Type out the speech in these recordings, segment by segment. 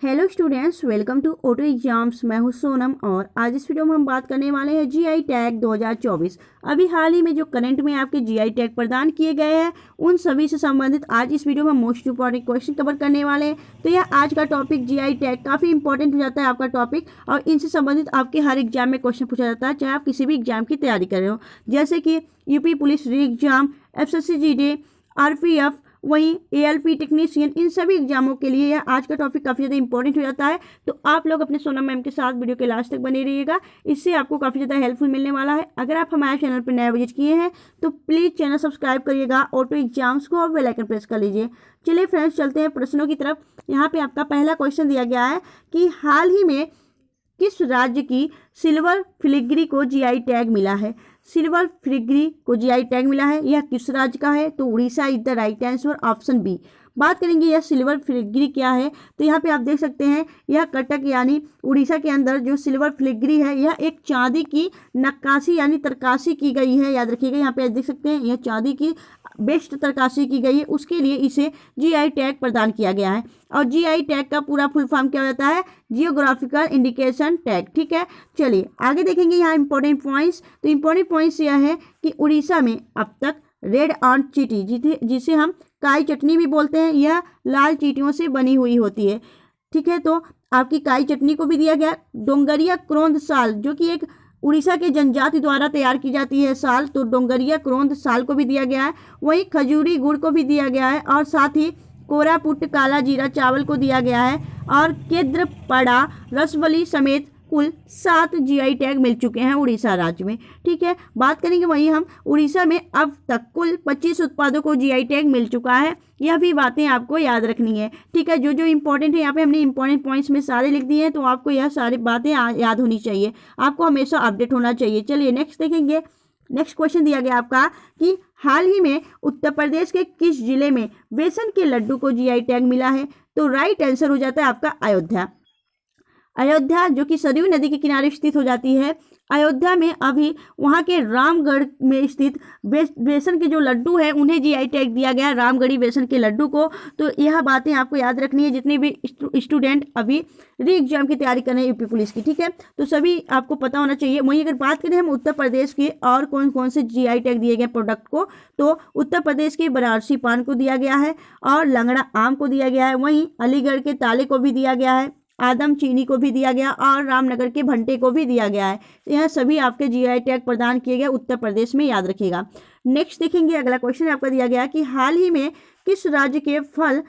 Hello students, welcome to auto exams. मैं हूं सोनम और आज इस वीडियो में हम बात करने वाले हैं जीआई टैग 2024। अभी हाल ही में जो करंट में आपके जीआई टैग प्रदान किए गए हैं उन सभी से संबंधित आज इस वीडियो में मोस्ट इंपॉर्टेंट क्वेश्चन कवर करने वाले हैं। तो यह आज का टॉपिक जीआई टैग काफ़ी इंपॉर्टेंट हो जाता है आपका टॉपिक, और इनसे संबंधित आपके हर एग्जाम में क्वेश्चन पूछा जाता है, चाहे आप किसी भी एग्जाम की तैयारी कर रहे हो, जैसे कि यूपी पुलिस री एग्जाम, एसएससी जीडी, आरपीएफ, वहीं एएलपी टेक्नीशियन, इन सभी एग्जामों के लिए यह आज का टॉपिक काफ़ी ज़्यादा इंपॉर्टेंट हो जाता है। तो आप लोग अपने सोनम मैम के साथ वीडियो के लास्ट तक बने रहिएगा, इससे आपको काफ़ी ज़्यादा हेल्पफुल मिलने वाला है। अगर आप हमारे चैनल पर नया विजिट किए हैं तो प्लीज़ चैनल सब्सक्राइब करिएगा, ऑटो एग्जाम्स को और बेल आइकन प्रेस कर लीजिए। चलिए फ्रेंड्स, चलते हैं प्रश्नों की तरफ। यहाँ पे आपका पहला क्वेश्चन दिया गया है कि हाल ही में किस राज्य की सिल्वर फिलिग्री को जीआई टैग मिला है। सिल्वर फिलिग्री को जीआई टैग मिला है, यह किस राज्य का है? तो Orissa is the right answer, option B. बात करेंगे यह सिल्वर फिलिग्री क्या है, तो यहाँ पे आप देख सकते हैं यह कटक यानी उड़ीसा के अंदर जो सिल्वर फिलिग्री है यह एक चांदी की नक्काशी यानी तरकाशी की गई है। याद रखिएगा, यहाँ पे आप देख सकते हैं यह चांदी की बेस्ट तरकाशी की गई है, उसके लिए इसे जीआई टैग प्रदान किया गया है। और जीआई टैग का पूरा फुल फॉर्म क्या हो जाता है? Geographical indication tag. ठीक है, चलिए आगे देखेंगे यहाँ इंपॉर्टेंट पॉइंट्स। तो इंपॉर्टेंट पॉइंट्स यह है कि उड़ीसा में अब तक रेड आंट चींटी, जिसे हम काई चटनी भी बोलते हैं, यह लाल चींटियों से बनी हुई होती है। ठीक है, तो आपकी काई चटनी को भी दिया गया। डोंगरिया क्रोंद साल, जो कि एक उड़ीसा के जनजाति द्वारा तैयार की जाती है साल, तो डोंगरिया क्रोंद साल को भी दिया गया है। वहीं खजूरी गुड़ को भी दिया गया है, और साथ ही कोरापुट काला जीरा चावल को दिया गया है, और केद्रपड़ा रसवली समेत कुल 7 जीआई टैग मिल चुके हैं उड़ीसा राज्य में। ठीक है, बात करेंगे वहीं हम उड़ीसा में अब तक कुल 25 उत्पादों को जीआई टैग मिल चुका है। यह भी बातें आपको याद रखनी है। ठीक है, जो जो इंपॉर्टेंट है यहाँ पे हमने इंपॉर्टेंट पॉइंट्स में सारे लिख दिए हैं, तो आपको यह सारी बातें याद होनी चाहिए, आपको हमेशा अपडेट होना चाहिए। चलिए नेक्स्ट देखेंगे। नेक्स्ट क्वेश्चन दिया गया आपका कि हाल ही में उत्तर प्रदेश के किस जिले में बेसन के लड्डू को जीआई टैग मिला है? तो राइट आंसर हो जाता है आपका अयोध्या। अयोध्या जो कि सरयू नदी के किनारे स्थित हो जाती है। अयोध्या में अभी वहाँ के रामगढ़ में स्थित बेसन के जो लड्डू हैं उन्हें जीआई टैग दिया गया, रामगढ़ी बेसन के लड्डू को। तो यह बातें आपको याद रखनी है, जितने भी स्टूडेंट अभी री एग्जाम की तैयारी कर रहे हैं यूपी पुलिस की। ठीक है, तो सभी आपको पता होना चाहिए। वहीं अगर बात करें हम उत्तर प्रदेश के और कौन कौन से जीआई टैग दिए गए प्रोडक्ट को, तो उत्तर प्रदेश के बनारसी पान को दिया गया है, और लंगड़ा आम को दिया गया है। वहीं अलीगढ़ के ताले को भी दिया गया है, आदम चीनी को भी दिया गया, और रामनगर के भंटे को भी दिया गया है। यह सभी आपके जीआई टैग प्रदान किए गए उत्तर प्रदेश में, याद रखिएगा। नेक्स्ट देखेंगे, अगला क्वेश्चन आपका दिया गया कि हाल ही में किस राज्य के फल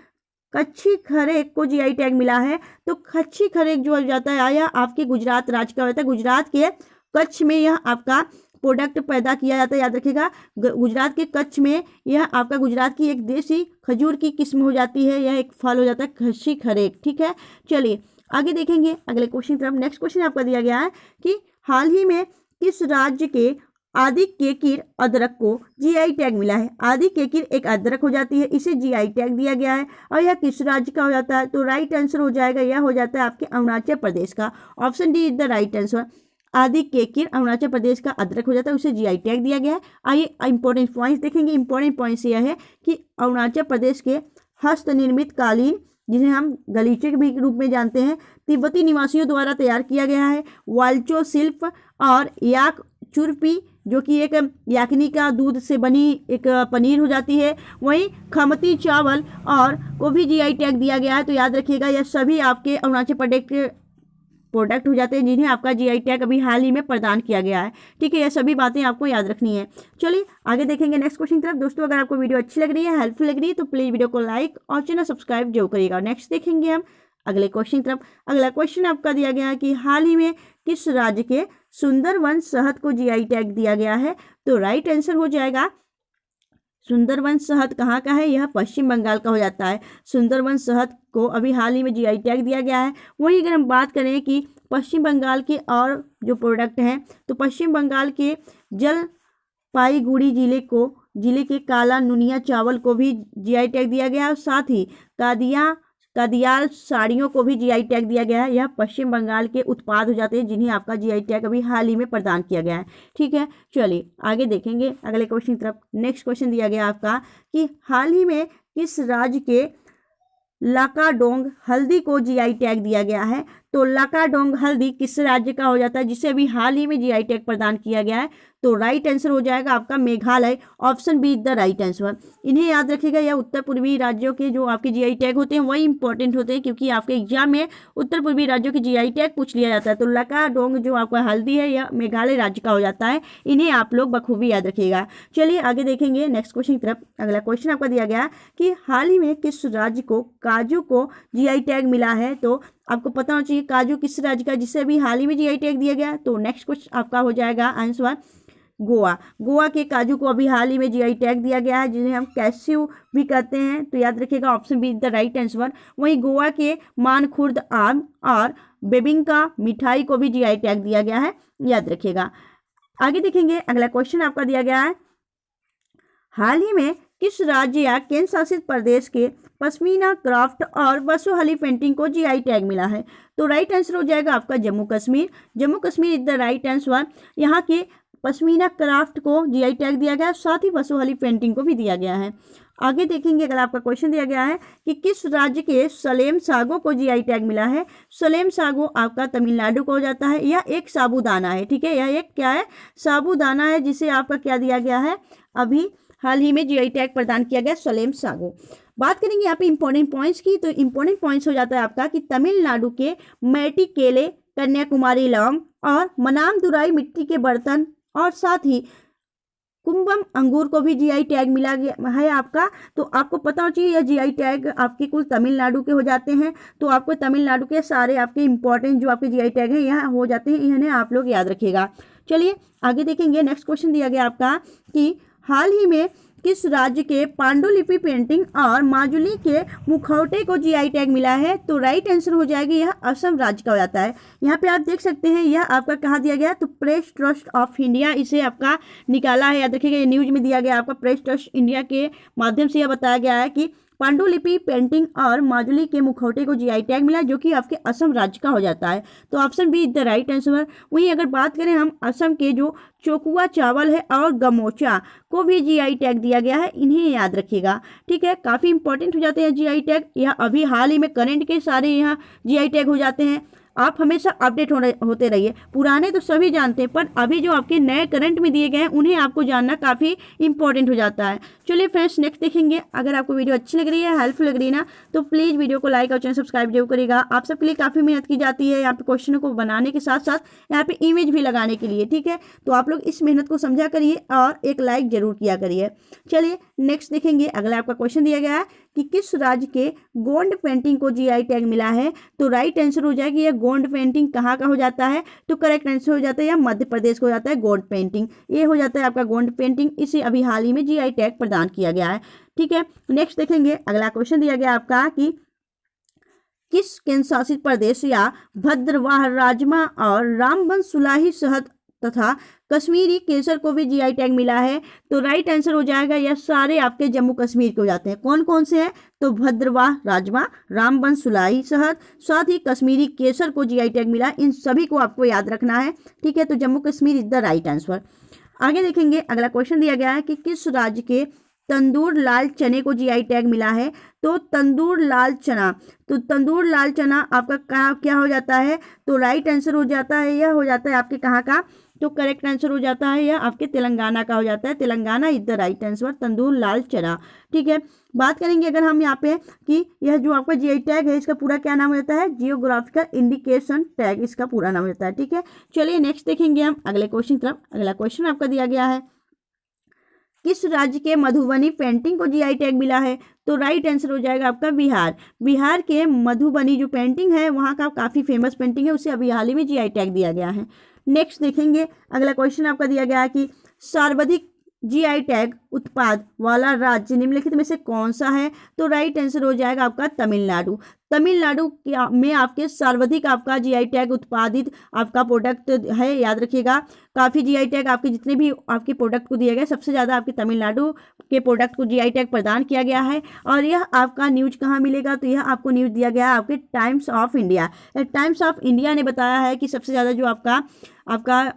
कच्छी खरेक को जीआई टैग मिला है? तो कच्छी खरेक जो हो जाता है यह आपके गुजरात राज्य का होता है। गुजरात के कच्छ में यह आपका प्रोडक्ट पैदा किया जाता है, याद रखिएगा। गुजरात के कच्छ में यह आपका गुजरात की एक देसी खजूर की किस्म हो जाती है, यह एक फल हो जाता है कच्छी खरेक। ठीक है, चलिए आगे देखेंगे अगले क्वेश्चन की तरफ। नेक्स्ट क्वेश्चन आपका दिया गया है कि हाल ही में किस राज्य के आदि केकिर अदरक को जीआई टैग मिला है? आदि केकिर एक अदरक हो जाती है, इसे जीआई टैग दिया गया है, और यह किस राज्य का हो जाता है? तो राइट आंसर हो जाएगा, यह हो जाता है आपके अरुणाचल प्रदेश का। Option D is the right answer. आदि केकिर अरुणाचल प्रदेश का अदरक हो जाता है, उसे जीआई टैग दिया गया है। आइए इंपॉर्टेंट पॉइंट्स देखेंगे। इंपॉर्टेंट पॉइंट्स यह है कि अरुणाचल प्रदेश के हस्त निर्मित कालीन, जिन्हें हम गलीचे के भी रूप में जानते हैं, तिब्बती निवासियों द्वारा तैयार किया गया है। वाल्चो शिल्प और याक चुरपी, जो कि एक याकनी का दूध से बनी एक पनीर हो जाती है। वहीं खमती चावल और को भी जीआई टैग दिया गया है। तो याद रखिएगा, यह सभी आपके अरुणाचल प्रदेश के प्रोडक्ट हो जाते हैं जिन्हें आपका जीआई टैग अभी हाल ही में प्रदान किया गया है। ठीक है, ये सभी बातें आपको याद रखनी है। चलिए आगे देखेंगे नेक्स्ट क्वेश्चन की तरफ। दोस्तों, अगर आपको वीडियो अच्छी लग रही है, हेल्पफुल लग रही है, तो प्लीज़ वीडियो को लाइक और चैनल सब्सक्राइब जरूर करिएगा। नेक्स्ट देखेंगे हम अगले क्वेश्चन की तरफ। अगला क्वेश्चन आपका दिया गया है कि हाल ही में किस राज्य के सुंदरवन शहद को जीआई टैग दिया गया है? तो राइट आंसर हो जाएगा, सुंदरवन शहद कहाँ का है? यह पश्चिम बंगाल का हो जाता है। सुंदरवन शहद को अभी हाल ही में जीआई टैग दिया गया है। वहीं अगर हम बात करें कि पश्चिम बंगाल के और जो प्रोडक्ट हैं, तो पश्चिम बंगाल के जलपाईगुड़ी जिले के काला नुनिया चावल को भी जीआई टैग दिया गया है, और साथ ही कादियाल साड़ियों को भी जीआई टैग दिया गया है। यह पश्चिम बंगाल के उत्पाद हो जाते हैं जिन्हें आपका जीआई टैग अभी हाल ही में प्रदान किया गया है। ठीक है, चलिए आगे देखेंगे अगले क्वेश्चन की तरफ। नेक्स्ट क्वेश्चन दिया गया आपका कि हाल ही में किस राज्य के लाकाडोंग हल्दी को जीआई टैग दिया गया है। तो लाकाडोंग हल्दी किस राज्य का हो जाता है जिसे अभी हाल ही में जीआई टैग प्रदान किया गया है? तो राइट आंसर हो जाएगा आपका Meghalaya. Option B is the right answer. इन्हें याद रखिएगा, यह उत्तर पूर्वी राज्यों के जो आपके जीआई टैग होते हैं वही इंपॉर्टेंट होते हैं, क्योंकि आपके एग्जाम में उत्तर पूर्वी राज्यों के जीआई टैग पूछ लिया जाता है। तो लाकाडोंग जो आपका हल्दी है यह मेघालय राज्य का हो जाता है। इन्हें आप लोग बखूबी याद रखिएगा। चलिए आगे देखेंगे नेक्स्ट क्वेश्चन की तरफ। अगला क्वेश्चन आपका दिया गया कि हाल ही में किस राज्य को काजू को जीआई टैग मिला है? तो आपको पता होना चाहिए काजू किस राज्य का जिसे अभी हाल ही में जीआई टैग दिया गया। तो नेक्स्ट क्वेश्चन आपका हो जाएगा आंसर गोवा। गोवा के काजू को अभी हाल ही में जीआई टैग दिया गया है, जिन्हें हम कैस्यू भी कहते हैं। तो याद रखिएगा option be the right answer. वहीं गोवा के मानखुर्द आम और बेबिंका मिठाई को भी जीआई टैग दिया गया है, याद रखिएगा। आगे देखेंगे अगला क्वेश्चन आपका दिया गया है, हाल ही में किस राज्य या केंद्र शासित प्रदेश के पश्मीना क्राफ्ट और वसुहली पेंटिंग को जीआई टैग मिला है? तो राइट आंसर हो जाएगा आपका Jammu Kashmir. Jammu Kashmir is the right answer. यहाँ के पश्मीना क्राफ्ट को जीआई टैग दिया गया है, साथ ही वसुहली पेंटिंग को भी दिया गया है। आगे देखेंगे अगर आपका क्वेश्चन दिया गया है कि किस राज्य के सलेम सागो को जीआई टैग मिला है? सलेम सागो आपका तमिलनाडु को हो जाता है। यह एक साबूदाना है, ठीक है, यह एक क्या है? साबूदाना है, जिसे आपका क्या दिया गया है? अभी हाल ही में जीआई टैग प्रदान किया गया सलेम सागो। बात करेंगे यहाँ पे इंपॉर्टेंट पॉइंट्स की, तो इंपॉर्टेंट पॉइंट्स हो जाता है आपका कि तमिलनाडु के मैटी केले, कन्याकुमारी लौंग और मनामदुराई मिट्टी के बर्तन और साथ ही कुंभम अंगूर को भी जीआई टैग मिला गया है आपका। तो आपको पता होना चाहिए यह जीआई टैग आपके कुल तमिलनाडु के हो जाते हैं। तो आपको तमिलनाडु के सारे आपके इंपॉर्टेंट जो आपके जीआई टैग हैं यहाँ हो जाते हैं, इन्हें आप लोग याद रखिएगा। चलिए आगे देखेंगे नेक्स्ट क्वेश्चन दिया गया आपका कि हाल ही में किस राज्य के पांडुलिपि पेंटिंग और माजुली के मुखौटे को जीआई टैग मिला है? तो राइट आंसर हो जाएगी यह असम राज्य का हो जाता है। यहाँ पे आप देख सकते हैं यह आपका कहाँ दिया गया? तो प्रेस ट्रस्ट ऑफ इंडिया इसे आपका निकाला है, याद रखिएगा। ये न्यूज में दिया गया आपका प्रेस ट्रस्ट इंडिया के माध्यम से यह बताया गया है कि पांडुलिपि पेंटिंग और माजुली के मुखौटे को जीआई टैग मिला, जो कि आपके असम राज्य का हो जाता है। तो option B is the right answer. वहीं अगर बात करें हम असम के जो चोकुआ चावल है और गमोचा को भी जीआई टैग दिया गया है, इन्हें याद रखिएगा, ठीक है। काफ़ी इंपॉर्टेंट हो जाते हैं जीआई टैग। यह अभी हाल ही में करंट के सारे यहाँ जीआई टैग हो जाते हैं। आप हमेशा अपडेट होते रहिए। पुराने तो सभी जानते हैं, पर अभी जो आपके नए करंट में दिए गए हैं उन्हें आपको जानना काफ़ी इंपॉर्टेंट हो जाता है। चलिए फ्रेंड्स नेक्स्ट देखेंगे। अगर आपको वीडियो अच्छी लग रही है, हेल्पफुल लग रही है ना, तो प्लीज़ वीडियो को लाइक और चैनल सब्सक्राइब जरूर करेगा। आप सबके लिए काफ़ी मेहनत की जाती है यहाँ पे क्वेश्चनों को बनाने के साथ साथ यहाँ पे इमेज भी लगाने के लिए, ठीक है। तो आप लोग इस मेहनत को समझा करिए और एक लाइक जरूर किया करिए। चलिए नेक्स्ट देखेंगे। अगला आपका क्वेश्चन दिया गया है कि किस राज्य के गोंड पेंटिंग को जीआई टैग मिला है? तो राइट आंसर हो जाएगी यह गोंड पेंटिंग कहाँ का हो जाता है? तो करेक्ट आंसर हो जाता है या मध्य प्रदेश का हो जाता है गोंड पेंटिंग। ये हो जाता है आपका गोंड पेंटिंग। इसे अभी हाल ही में जीआई टैग प्रदान किया गया है, ठीक है। नेक्स्ट देखेंगे। अगला क्वेश्चन दिया गया आपका कि किस केंद्र शासित प्रदेश या भद्रवाह राजमा और रामबन सुलाही शहद तथा कश्मीरी केसर को भी जीआई टैग मिला है? तो राइट आंसर हो जाएगा यह सारे आपके जम्मू कश्मीर के हो जाते हैं। कौन कौन से हैं? तो भद्रवाह राजमा, रामबन सुलाई शहद, साथ ही कश्मीरी केसर को जीआई टैग मिला। इन सभी को आपको याद रखना है, ठीक है। तो Jammu Kashmir is the right answer. आगे देखेंगे। अगला क्वेश्चन दिया गया है कि किस राज्य के तंदूर लाल चने को जीआई टैग मिला है? तो तंदूर लाल चना, तो तंदूर लाल चना आपका क्या हो जाता है? तो राइट आंसर हो जाता है यह हो जाता है आपके कहाँ का? तो करेक्ट आंसर हो जाता है यह आपके तेलंगाना का हो जाता है। Telangana is the right answer, Tandur लाल चना, ठीक है। बात करेंगे अगर हम यहाँ पे कि यह जो आपका जीआई टैग है इसका पूरा क्या नाम होता है? जियोग्राफिकल इंडिकेशन टैग इसका पूरा नाम होता है, ठीक है। चलिए नेक्स्ट देखेंगे हम अगले क्वेश्चन की तरफ। अगला क्वेश्चन आपका दिया गया है किस राज्य के मधुबनी पेंटिंग को जीआई टैग मिला है? तो राइट आंसर हो जाएगा आपका बिहार। बिहार के मधुबनी जो पेंटिंग है वहाँ का काफ़ी फेमस पेंटिंग है, उसे अभी हाल ही में जीआई टैग दिया गया है। नेक्स्ट देखेंगे। अगला क्वेश्चन आपका दिया गया है कि सर्वाधिक जीआई टैग उत्पाद वाला राज्य निम्नलिखित में से कौन सा है? तो राइट आंसर हो जाएगा आपका तमिलनाडु। तमिलनाडु में आपके सर्वाधिक आपका जीआई टैग उत्पादित आपका प्रोडक्ट है, याद रखिएगा। काफ़ी जीआई टैग आपके जितने भी आपके प्रोडक्ट को दिया गया सबसे ज़्यादा आपके तमिलनाडु के प्रोडक्ट को जीआई टैग प्रदान किया गया है। और यह आपका न्यूज कहाँ मिलेगा? तो यह आपको न्यूज दिया गया है आपके times of India. Times of India ने बताया है कि सबसे ज़्यादा जो आपका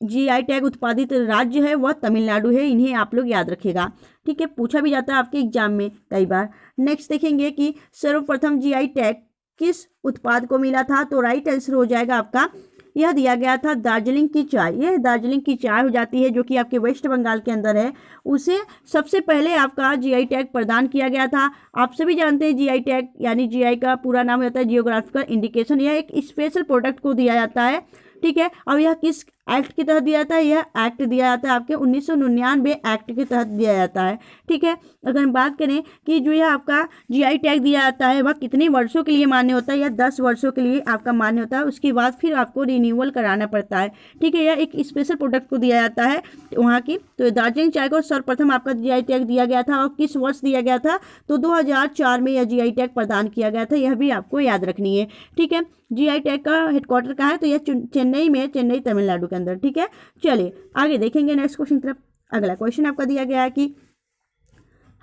जीआई टैग उत्पादित राज्य है वह तमिलनाडु है। इन्हें आप लोग याद रखिएगा, ठीक है। पूछा भी जाता है आपके एग्जाम में कई बार। नेक्स्ट देखेंगे कि सर्वप्रथम जीआई टैग किस उत्पाद को मिला था, तो राइट आंसर हो जाएगा आपका, यह दिया गया था दार्जिलिंग की चाय। यह दार्जिलिंग की चाय हो जाती है जो कि आपके वेस्ट बंगाल के अंदर है, उसे सबसे पहले आपका जीआई टैग प्रदान किया गया था। आप सभी जानते हैं जीआई टैग यानी जीआई का पूरा नाम होता है जियोग्राफिकल इंडिकेशन। यह एक स्पेशल प्रोडक्ट को दिया जाता है, ठीक है। और यह किस एक्ट के तहत दिया जाता है, यह एक्ट दिया जाता है आपके 1999 एक्ट के तहत दिया जाता है, ठीक है। अगर हम बात करें कि जो यह आपका जीआई टैग दिया जाता है वह कितने वर्षों के लिए मान्य होता है, यह 10 वर्षों के लिए आपका मान्य होता है, उसके बाद फिर आपको रिन्यूअल कराना पड़ता है, ठीक है। यह एक स्पेशल प्रोडक्ट को दिया जाता है वहाँ की। तो दार्जिलिंग चाय को सर्वप्रथम आपका जीआई टैग दिया गया था, और किस वर्ष दिया गया था, तो 2004 में यह जीआई टैग प्रदान किया गया था, यह भी आपको याद रखनी है, ठीक है। जीआई टैग का हेडक्वार्टर कहाँ है, तो यह चेन्नई में, चेन्नई तमिलनाडु के अंदर, ठीक है। चलिए आगे देखेंगे नेक्स्ट क्वेश्चन तरफ। अगला क्वेश्चन आपका दिया गया है कि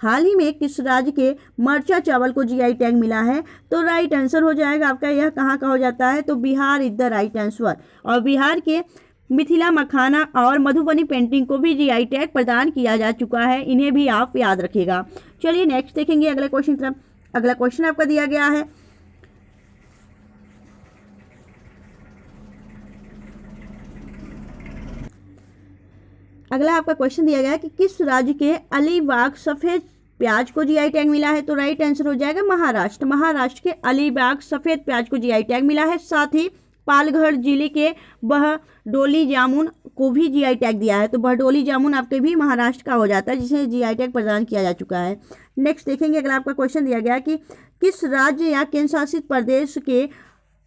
हाल ही में किस राज्य के मरचा चावल को जीआई टैग मिला है, तो राइट आंसर हो जाएगा आपका, यह कहाँ का हो जाता है, तो Bihar is the right answer. और बिहार के मिथिला मखाना और मधुबनी पेंटिंग को भी जीआई टैग प्रदान किया जा चुका है, इन्हें भी आप याद रखिएगा। चलिए नेक्स्ट देखेंगे अगले क्वेश्चन तरफ। अगला क्वेश्चन आपका दिया गया है, अगला आपका क्वेश्चन दिया गया है कि किस राज्य के अलीबाग सफेद प्याज को जीआई टैग मिला है, तो राइट आंसर हो जाएगा महाराष्ट्र। महाराष्ट्र के अलीबाग सफेद प्याज को जीआई टैग मिला है। साथ ही पालघर जिले के बहडोली जामुन को भी जीआई टैग दिया है, तो बहडोली जामुन आपके भी महाराष्ट्र का हो जाता है, जिसे जीआई टैग प्रदान किया जा चुका है। नेक्स्ट देखेंगे अगला आपका क्वेश्चन दिया गया कि किस राज्य या केंद्र शासित प्रदेश के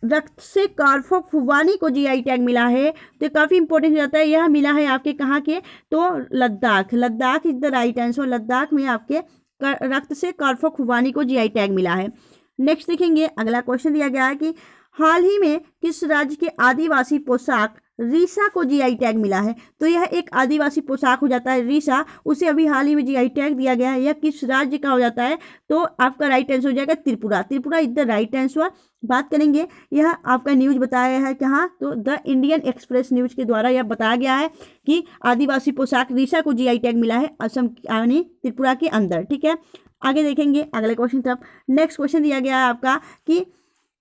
रक्त से कारफो खुबानी को जीआई टैग मिला है, तो काफ़ी इंपॉर्टेंट हो जाता है। यह मिला है आपके कहाँ के, तो Ladakh. Ladakh is the right answer. Ladakh में आपके रक्त से कारफो खुबानी को जीआई टैग मिला है। नेक्स्ट देखेंगे अगला क्वेश्चन दिया गया है कि हाल ही में किस राज्य के आदिवासी पोशाक रीसा को जीआई टैग मिला है, तो यह एक आदिवासी पोशाक हो जाता है रीसा, उसे अभी हाल ही में जीआई टैग दिया गया है। यह किस राज्य का हो जाता है, तो आपका राइट आंसर हो जाएगा Tripura. Tripura is the right answer. बात करेंगे, यह आपका न्यूज बताया है कहाँ, तो द इंडियन एक्सप्रेस न्यूज के द्वारा यह बताया गया है कि आदिवासी पोशाक रीसा को जीआई टैग मिला है असम यानी त्रिपुरा के अंदर, ठीक है। आगे देखेंगे अगले क्वेश्चन तरफ। नेक्स्ट क्वेश्चन दिया गया है आपका कि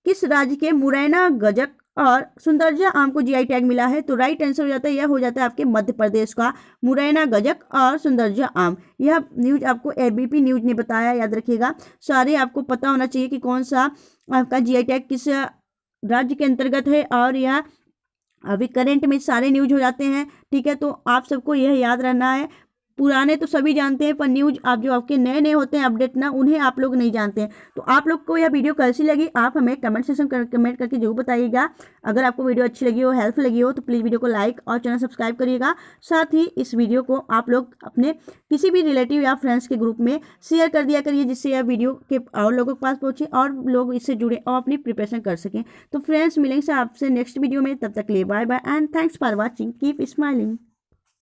किस राज्य के मुरैना गजक और सुंदरजा आम को जीआई टैग मिला है, तो राइट आंसर हो जाता है, यह हो जाता है आपके मध्य प्रदेश का मुरैना गजक और सुंदरजा आम। यह न्यूज आपको एबीपी न्यूज ने बताया, याद रखिएगा। सारे आपको पता होना चाहिए कि कौन सा आपका जीआई टैग किस राज्य के अंतर्गत है, और यह अभी करंट में सारे न्यूज हो जाते हैं, ठीक है। तो आप सबको यह याद रहना है। पुराने तो सभी जानते हैं, पर न्यूज आप जो आपके नए नए होते हैं अपडेट ना, उन्हें आप लोग नहीं जानते हैं। तो आप लोग को यह वीडियो कैसी लगी, आप हमें कमेंट सेक्शन कमेंट करके जरूर बताइएगा। अगर आपको वीडियो अच्छी लगी हो, हेल्प लगी हो, तो प्लीज़ वीडियो को लाइक और चैनल सब्सक्राइब करिएगा। साथ ही इस वीडियो को आप लोग अपने किसी भी रिलेटिव या फ्रेंड्स के ग्रुप में शेयर कर दिया करिए, जिससे यह वीडियो के और लोगों के पास पहुँचे और लोग इससे जुड़े और अपनी प्रिपरेशन कर सकें। तो फ्रेंड्स मिलेंगे आपसे नेक्स्ट वीडियो में, तब तक के लिए bye bye and thanks for watching, keep smiling.